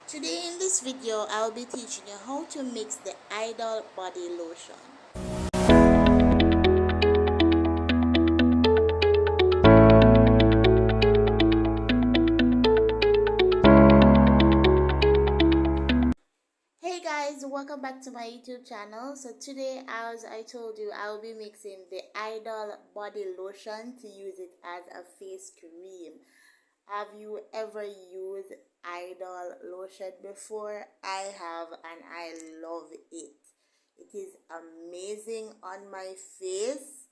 Today in this video, I'll be teaching you how to mix the Idol body lotion. Hey guys, welcome back to my YouTube channel. So today, as I told you, I'll be mixing the Idol body lotion to use it as a face cream. Have you ever used Idol lotion before? I have, and I love it. It is amazing on my face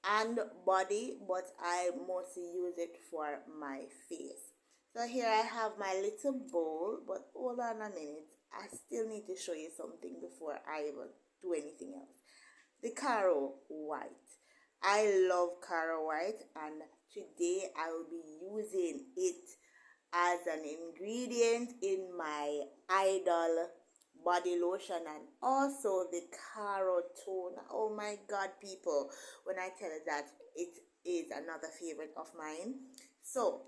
and body, but I mostly use it for my face. So here I have my little bowl, but hold on a minute. I still need to show you something before I even do anything else. The Caro White. I love Caro White, and today I will be using it as an ingredient in my Idol body lotion and also the Caro Tone. Oh my god, people, when I tell you that it is another favorite of mine. So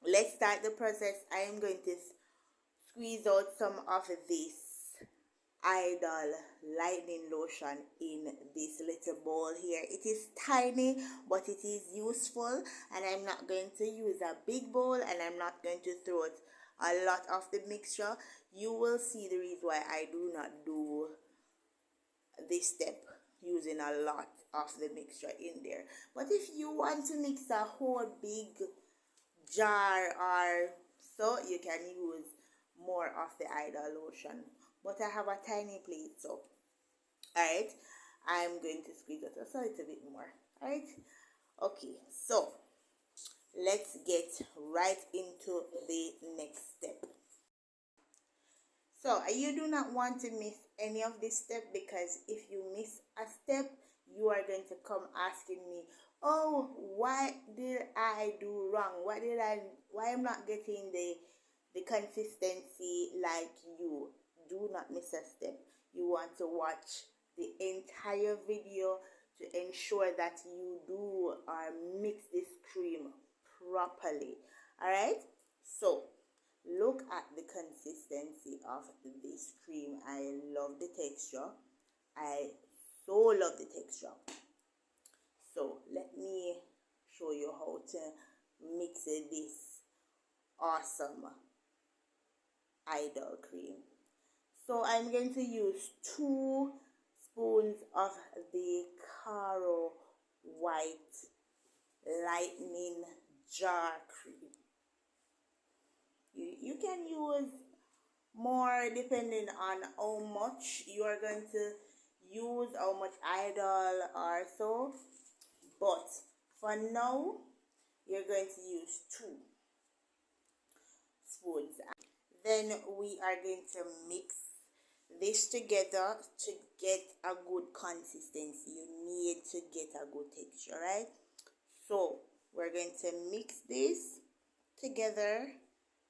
let's start the process. I am going to squeeze out some of this Idol lightning lotion in this little bowl here. It is tiny, but it is useful, and I'm not going to use a big bowl, and I'm not going to throw it a lot of the mixture. You will see the reason why I do not do this step using a lot of the mixture in there. But if you want to mix a whole big jar or so, you can use more of the Idol lotion, but I have a tiny plate, so alright, I'm going to squeeze it just a little bit more. Alright, okay, so let's get right into the next step. So you do not want to miss any of this step, because if you miss a step, you are going to come asking me, oh, what did I do wrong? Why I'm not getting the consistency like you? Do not miss a step. You want to watch the entire video to ensure that you do mix this cream properly. Alright, so look at the consistency of this cream. I love the texture. I so love the texture. So let me show you how to mix this awesome Idol cream. So I'm going to use 2 spoons of the Caro White lightning jar cream. You can use more depending on how much you are going to use, how much Idol or so, but for now you're going to use 2 spoons. Then we are going to mix this together to get a good consistency. You need to get a good texture, right? So we're going to mix this together.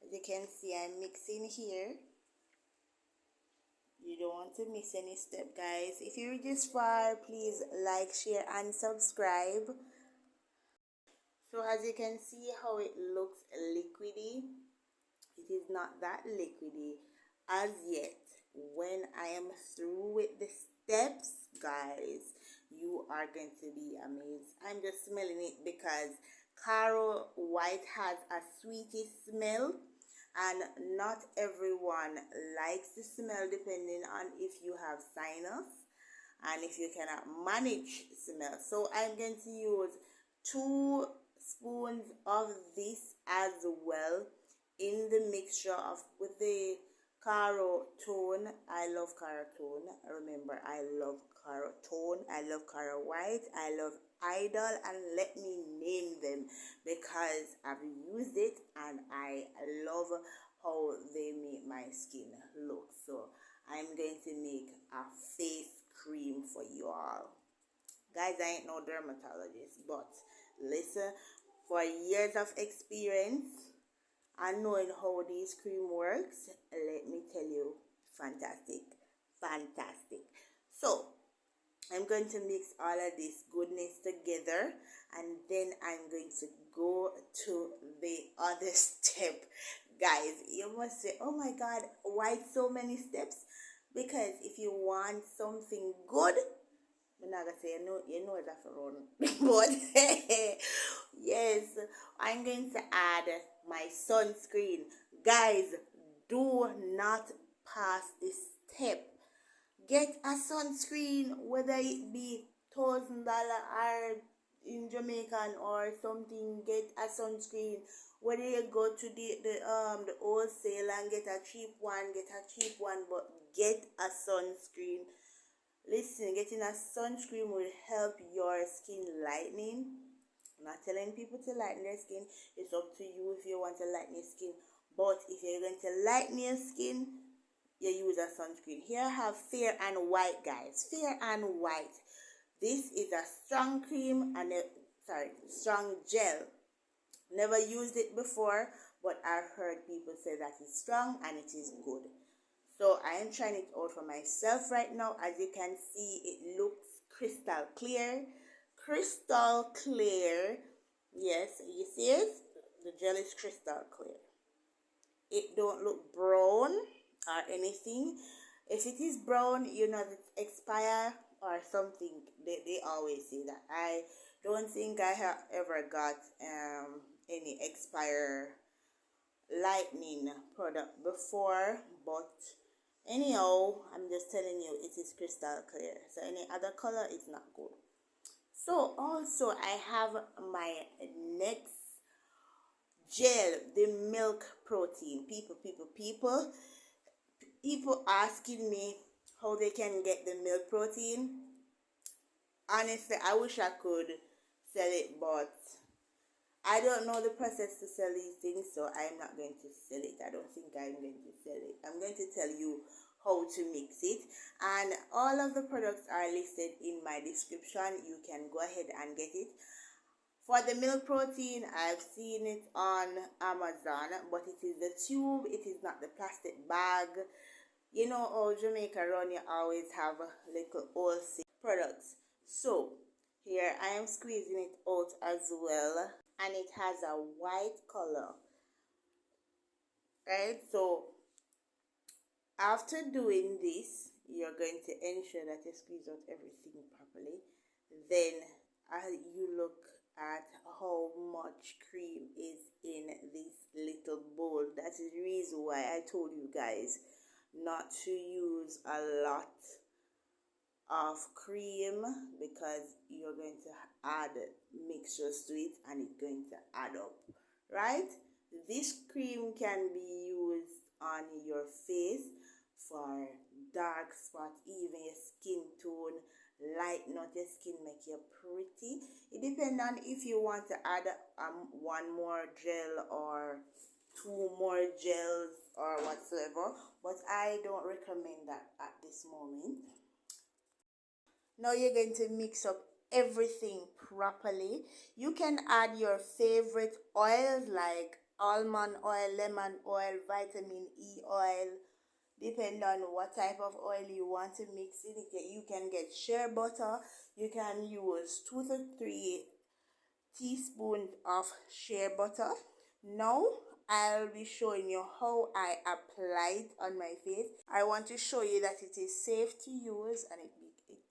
As you can see, I'm mixing here. You don't want to miss any step, guys. If you're this far, please like, share, and subscribe. So as you can see how it looks liquidy, it is not that liquidy as yet. When I am through with the steps, guys, you are going to be amazed. I'm just smelling it because Caro White has a sweety smell, and not everyone likes the smell depending on if you have sinus and if you cannot manage smell. So I'm going to use 2 spoons of this as well in the mixture of with the Caro Tone. I love Caro Tone. Remember, I love Caro Tone. I love Caro White. I love Idol, and let me name them because I've used it and I love how they make my skin look. So I'm going to make a face cream for you all. Guys, I ain't no dermatologist, but listen, for years of experience and knowing how this cream works, let me tell you, fantastic, fantastic. So I'm going to mix all of this goodness together, and then I'm going to go to the other step. Guys, you must say, oh my God, why so many steps? Because if you want something good, I'm not gonna say you know that's wrong. But yes, I'm going to add my sunscreen. Guys, do not pass this step. Get a sunscreen, whether it be $1,000 or in Jamaican or something. Get a sunscreen. Whether you go to the wholesale and get a cheap one, but get a sunscreen. Listen, getting a sunscreen will help your skin lightening. I'm not telling people to lighten their skin. It's up to you if you want to lighten your skin. But if you're going to lighten your skin, you use a sunscreen. Here I have Fair and White, guys. Fair and White. This is a strong cream and strong gel. Never used it before, but I've heard people say that it's strong and it is good. So I am trying it out for myself right now. As you can see, it looks crystal clear. Crystal clear. Yes, you see it? The gel is crystal clear. It don't look brown or anything. If it is brown, you know it's expired or something. They always say that. I don't think I have ever got any expire lightning product before, but anyhow, I'm just telling you it is crystal clear. So any other color is not good. So also I have my next gel, the milk protein. People asking me how they can get the milk protein. Honestly, I wish I could sell it, but I don't know the process to sell these things, so I'm not going to sell it. I don't think I'm going to sell it. I'm going to tell you how to mix it, and all of the products are listed in my description. You can go ahead and get it. For the milk protein, I've seen it on Amazon, but it is the tube. It is not the plastic bag. You know how Jamaica run, you always have little wholesale products. So here I am squeezing it out as well, and it has a white color, right? So after doing this, you're going to ensure that you squeeze out everything properly. Then you look at how much cream is in this little bowl. That is the reason why I told you guys not to use a lot of cream, because you're going to add mixtures to it and it's going to add up, right? This cream can be used on your face for dark spot, even your skin tone, lighten up your skin, make you pretty. It depends on if you want to add one more gel or two more gels or whatsoever, but I don't recommend that at this moment. Now you're going to mix up everything properly. You can add your favorite oils like almond oil, lemon oil, vitamin E oil, depending on what type of oil you want to mix in. You can get shea butter. You can use 2 to 3 teaspoons of shea butter. Now I'll be showing you how I apply it on my face. I want to show you that it is safe to use and it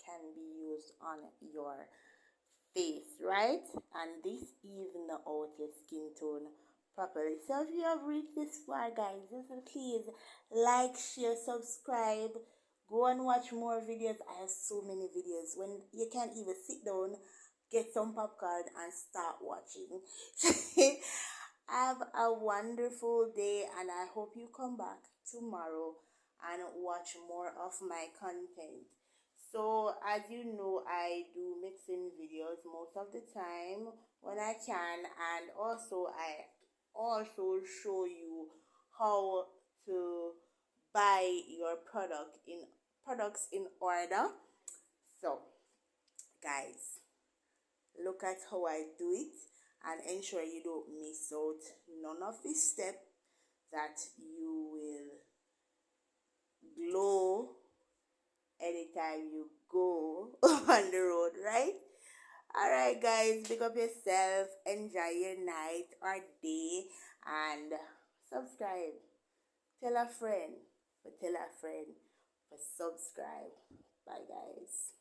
can be used on your face, right? And this even out your skin tone properly. So if you have reached this far, guys, just please like, share, subscribe, go and watch more videos. I have so many videos when you can't even sit down, get some popcorn and start watching. Have a wonderful day, and I hope you come back tomorrow and watch more of my content. So as you know, I do mixing videos most of the time when I can, and also I also show you how to buy your products in order. So guys, look at how I do it and ensure you don't miss out none of this step, that you will glow anytime you go on the road, right? Alright guys, pick up yourself, enjoy your night or day, and subscribe. Tell a friend, but tell a friend, but subscribe. Bye guys.